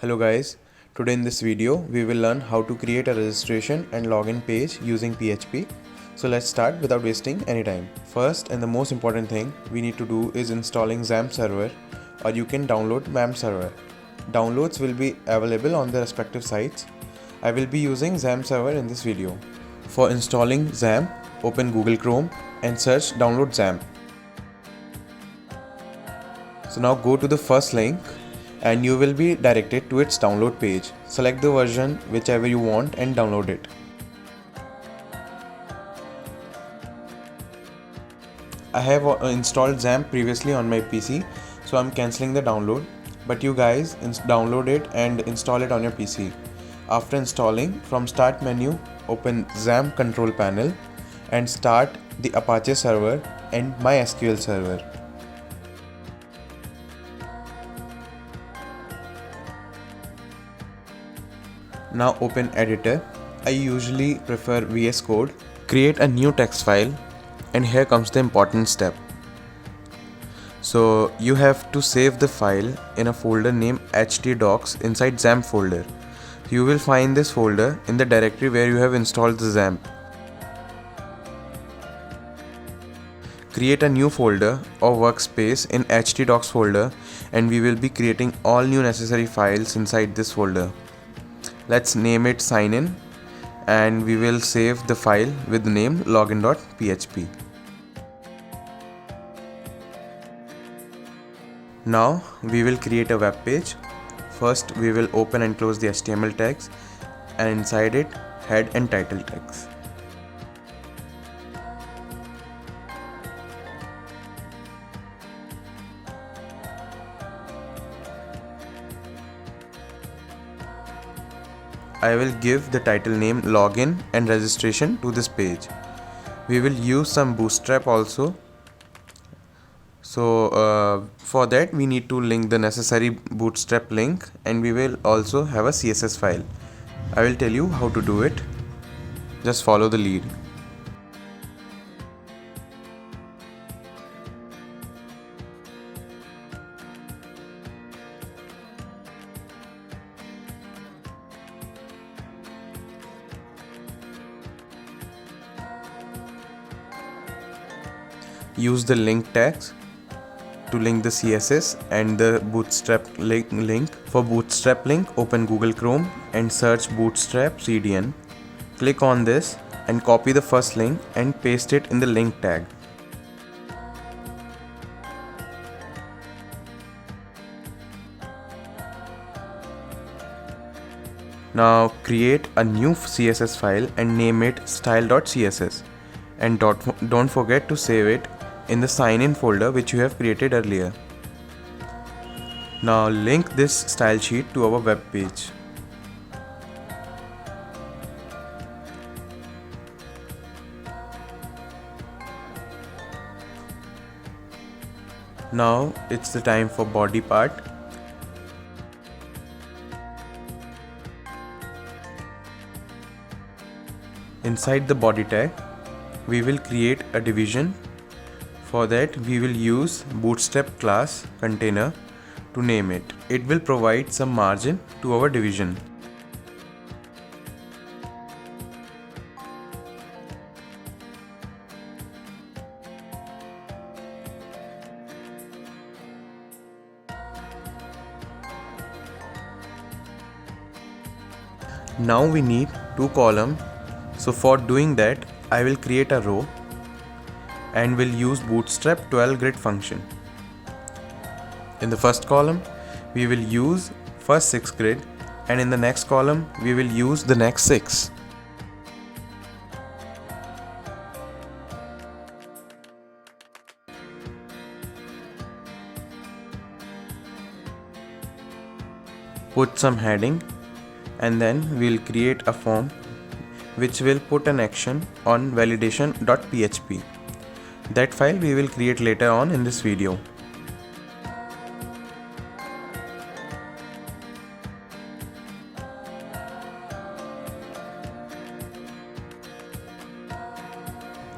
Hello guys, today in this video we will learn how to create a registration and login page using PHP. So let's start without wasting any time. First and the most important thing we need to do is installing XAMPP server, or you can download MAMP server. Downloads will be available on the respective sites. I will be using XAMPP server in this video. For installing XAMPP, open Google Chrome and search download XAMPP. So now go to the first link and you will be directed to its download page. Select the version whichever you want and download it. I have installed XAMPP previously on my PC, so I'm cancelling the download, but you guys download it and install it on your PC. After installing, from start menu open XAMPP control panel and start the Apache server and MySQL server. Now open editor. I usually prefer VS Code. Create a new text file, and here comes the important step. So you have to save the file in a folder named htdocs inside XAMPP folder. You will find this folder in the directory where you have installed the XAMPP. Create a new folder or workspace in htdocs folder, and we will be creating all new necessary files inside this folder. Let's name it signin, and we will save the file with the name login.php. Now we will create a web page. First we will open and close the HTML tags, and inside it head and title tags. I will give the title name login and registration to this page. We will use some bootstrap also. So for that we need to link the necessary bootstrap link, and we will also have a CSS file. I will tell you how to do it. Just follow the lead. Use the link tags to link the CSS and the bootstrap link. For bootstrap link, open Google Chrome and search bootstrap CDN. Click on this and copy the first link and paste it in the link tag. Now create a new CSS file and name it style.css, and don't forget to save it in the sign-in folder which you have created earlier. Now link this style sheet to our web page. Now it's the time for body part. Inside the body tag, we will create a division. For that, we will use bootstrap class container to name it. It will provide some margin to our division. Now we need two columns. So for doing that, I will create a row and will use bootstrap 12 grid function. In the first column, we will use first 6 grid, and in the next column, we will use the next 6. Put some heading, and then we'll create a form which will put an action on validation.php. That file we will create later on in this video.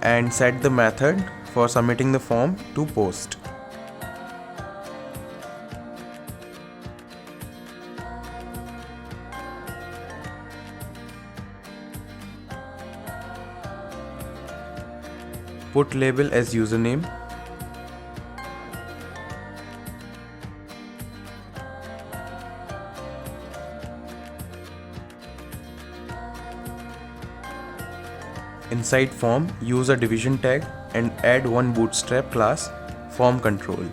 And set the method for submitting the form to post. Put label as username. Inside form, use a division tag and add one bootstrap class, form control.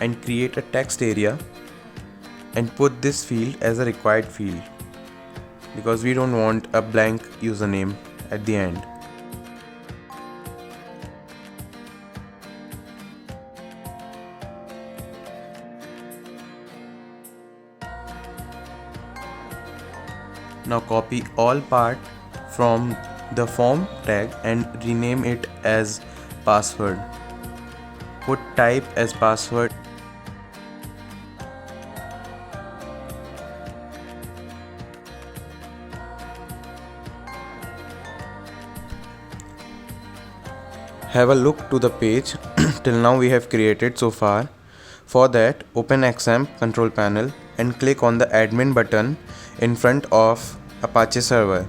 And create a text area and put this field as a required field, because we don't want a blank username at the end. Now copy all part from the form tag and rename it as password. Put type as password. Have a look to the page till now we have created so far. For that, open XAMPP control panel and click on the admin button in front of Apache server.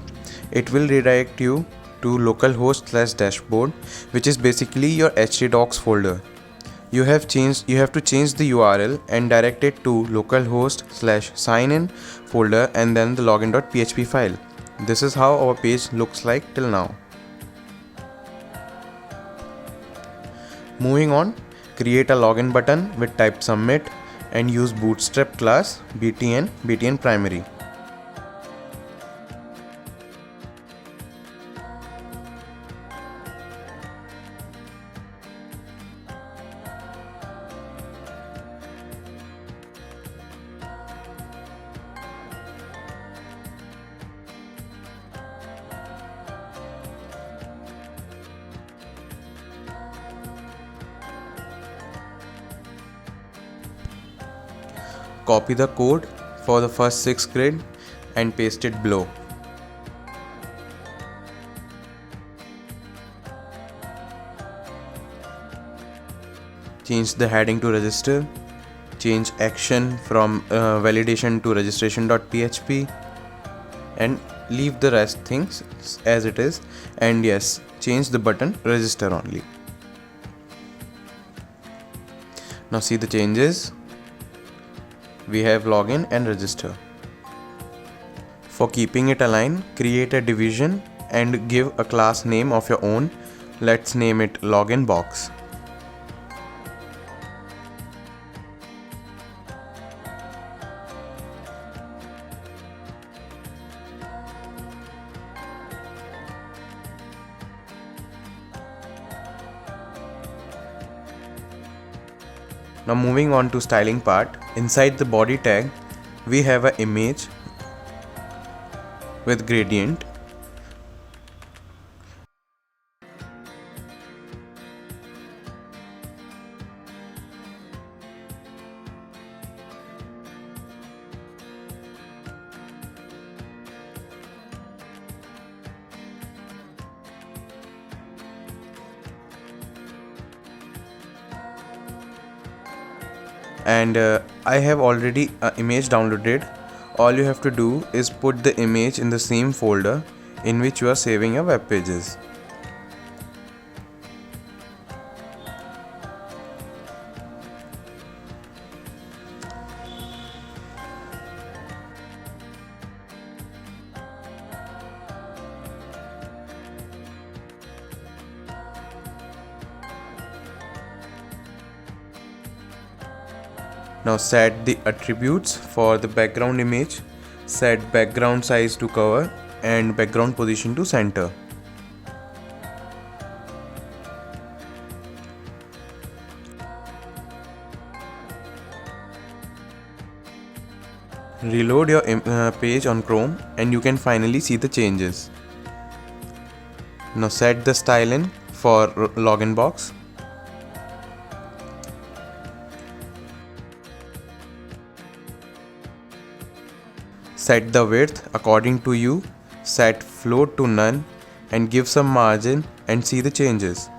It will redirect you to localhost/dashboard, which is basically your htdocs folder. You have to change the URL and direct it to localhost/signin folder and then the login.php file. This is how our page looks like till now. Moving on, create a login button with type submit and use bootstrap class btn primary. Copy the code for the first 6 grid and paste it below. Change the heading to register. Change action from validation to registration.php and leave the rest things as it is, and yes, change the button register only. Now see the changes. We have login and register. For keeping it aligned, create a division and give a class name of your own. Let's name it login box. Now moving on to styling part, inside the body tag we have an image with gradient. And I have already an image downloaded. All you have to do is put the image in the same folder in which you are saving your web pages. Now set the attributes for the background image. Set background size to cover and background position to center. Reload your page on Chrome and you can finally see the changes. Now set the styling for login box. Set the width according to you. set float to none and give some margin and see the changes.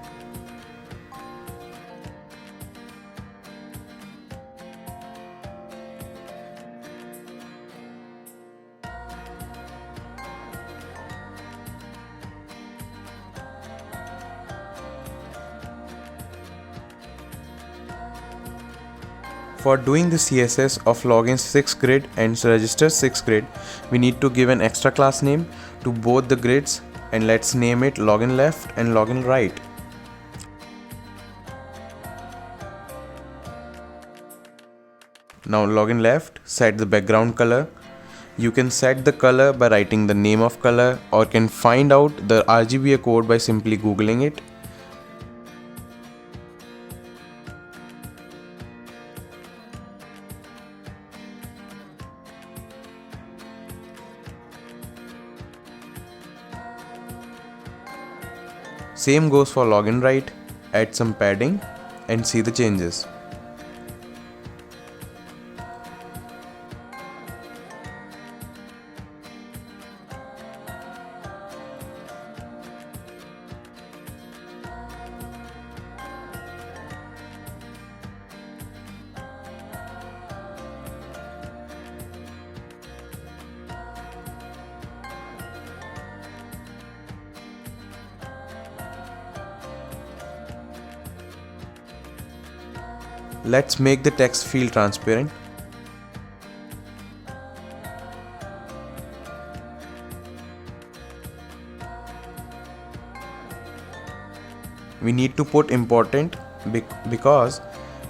For doing the CSS of login 6th grid and register 6th grid, we need to give an extra class name to both the grids, and let's name it login left and login right. Now login left, set the background color. You can set the color by writing the name of color, or can find out the RGBA code by simply googling it. Same goes for login right. Add some padding and see the changes. Let's make the text field transparent. We need to put important because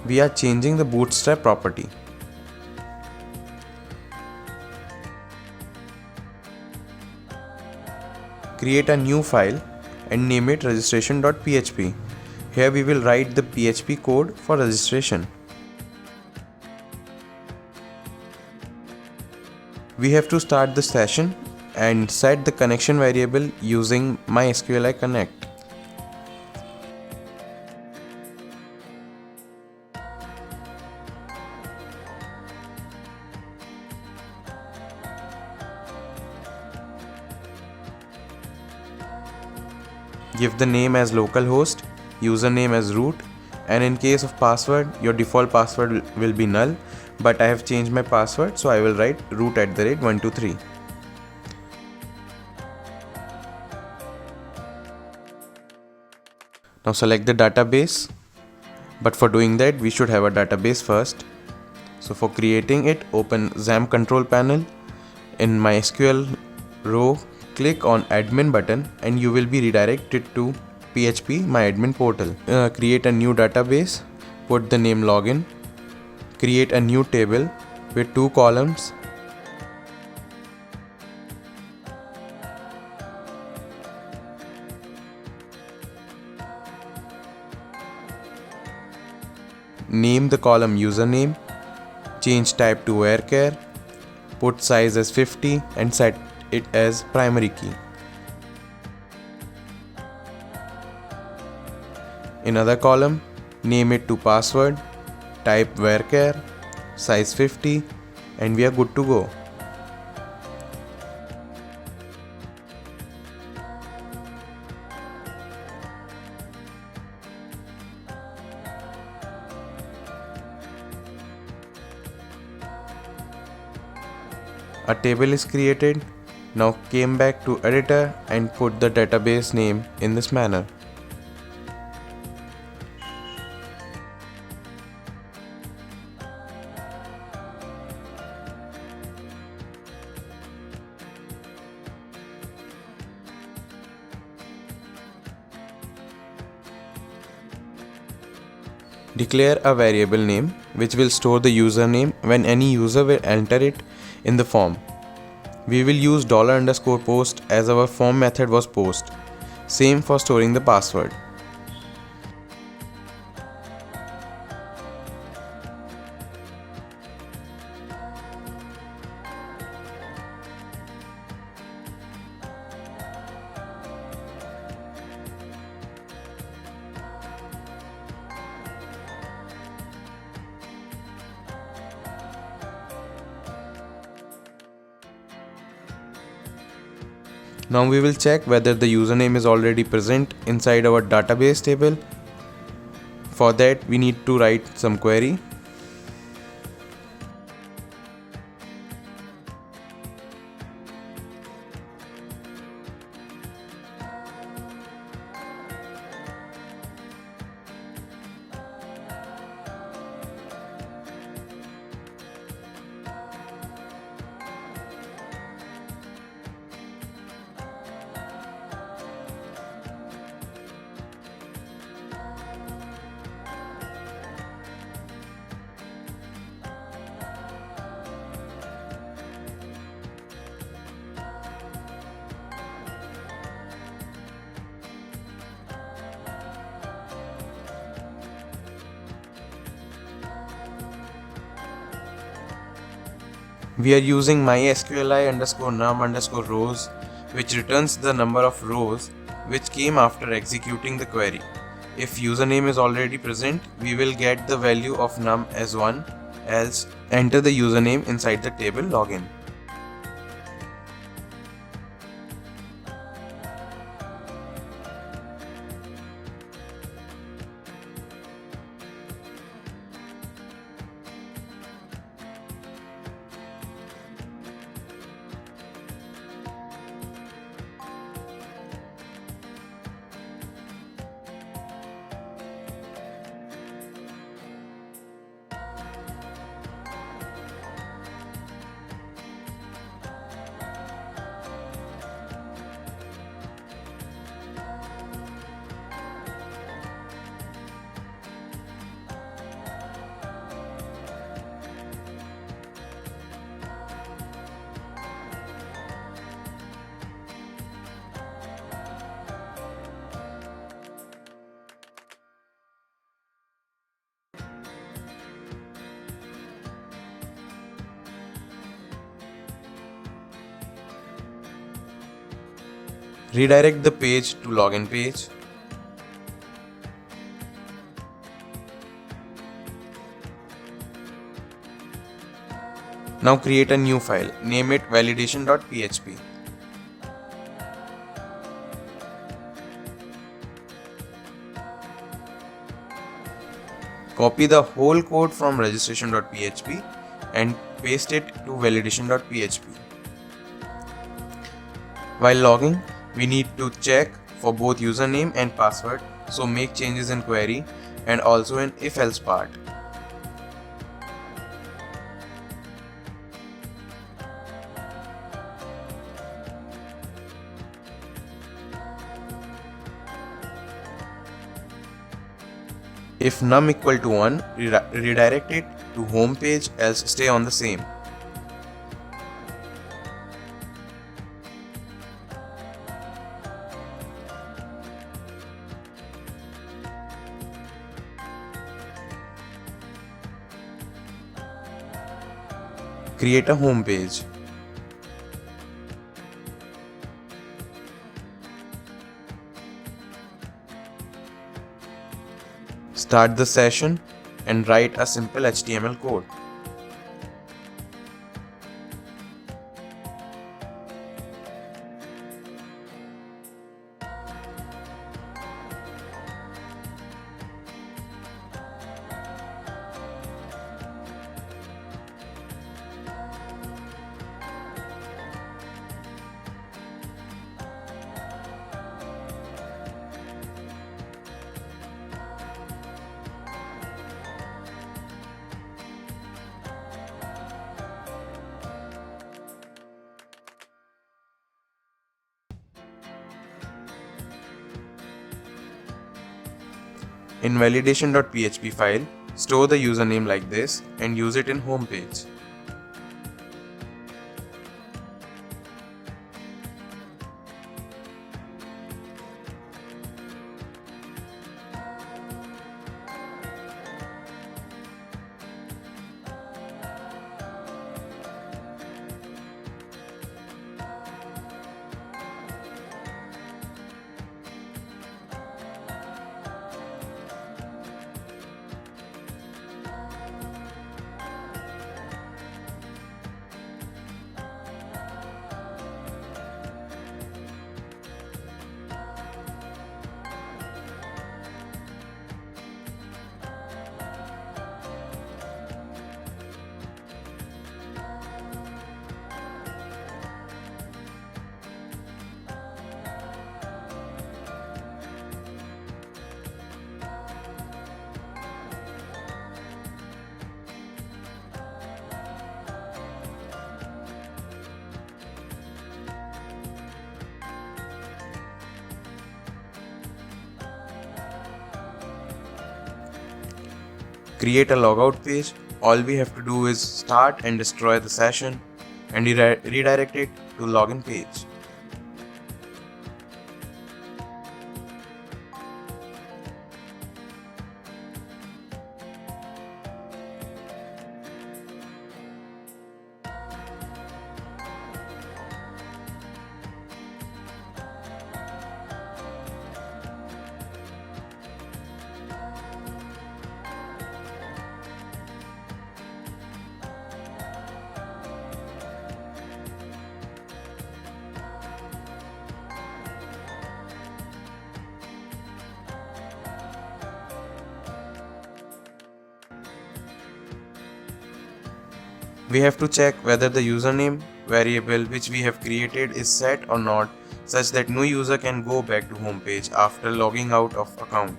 we are changing the bootstrap property. Create a new file and name it registration.php. Here we will write the PHP code for registration. We have to start the session and set the connection variable using MySQLi Connect. Give the name as localhost, username as root, and in case of password, your default password will be null, but I have changed my password, so I will write root@123. Now select the database, but for doing that we should have a database first. So for creating it, open XAMPP control panel. In MySQL row, click on admin button and you will be redirected to PHP MyAdmin portal. Create a new database, put the name login, create a new table with 2 columns. Name the column username, change type to varchar, put size as 50 and set it as primary key. In other column, name it to password, type varchar, size 50, and we are good to go. A table is created. Now came back to editor and put the database name in this manner. Declare a variable name which will store the username when any user will enter it in the form. We will use $_post as our form method was post. Same for storing the password. Now we will check whether the username is already present inside our database table. For that, we need to write some query. We are using mysqli_num_rows, which returns the number of rows which came after executing the query. If username is already present, we will get the value of num as 1, else enter the username inside the table login. Redirect the page to login page. Now create a new file, name it validation.php. Copy the whole code from registration.php and paste it to validation.php. While logging, we need to check for both username and password, so make changes in query and also in if-else part. If num equal to 1, redirect it to home page, else stay on the same. Create a home page. Start the session and write a simple HTML code. In validation.php file, store the username like this and use it in home page. create a logout page, all we have to do is start and destroy the session and redirect it to login page. We have to check whether the username variable which we have created is set or not, such that no user can go back to homepage after logging out of account.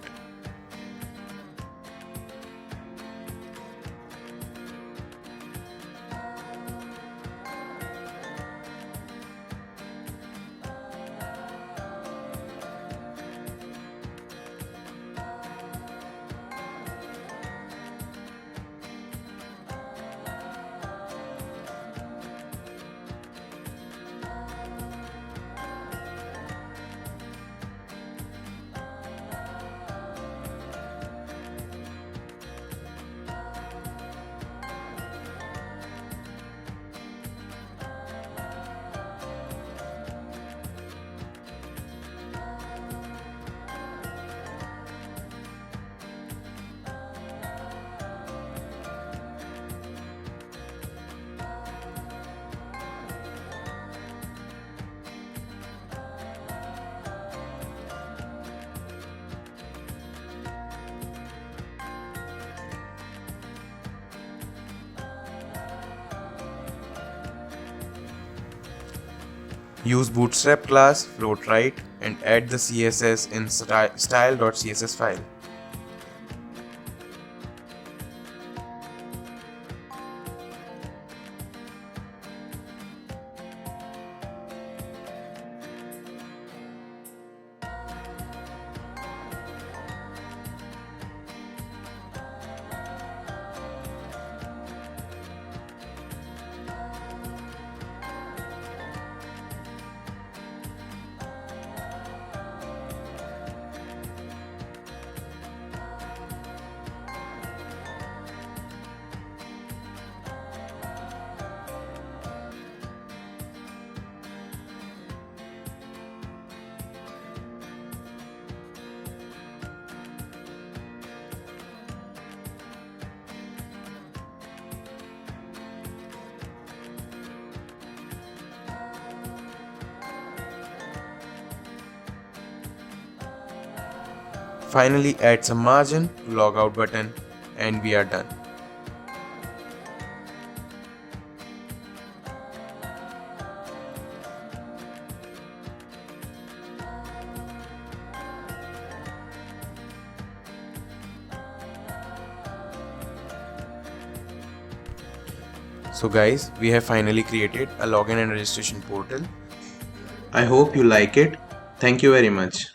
Use Bootstrap class floatWrite and add the CSS in style.css file. Finally, add some margin to logout button and we are done. So guys, we have finally created a login and registration portal. I hope you like it. Thank you very much.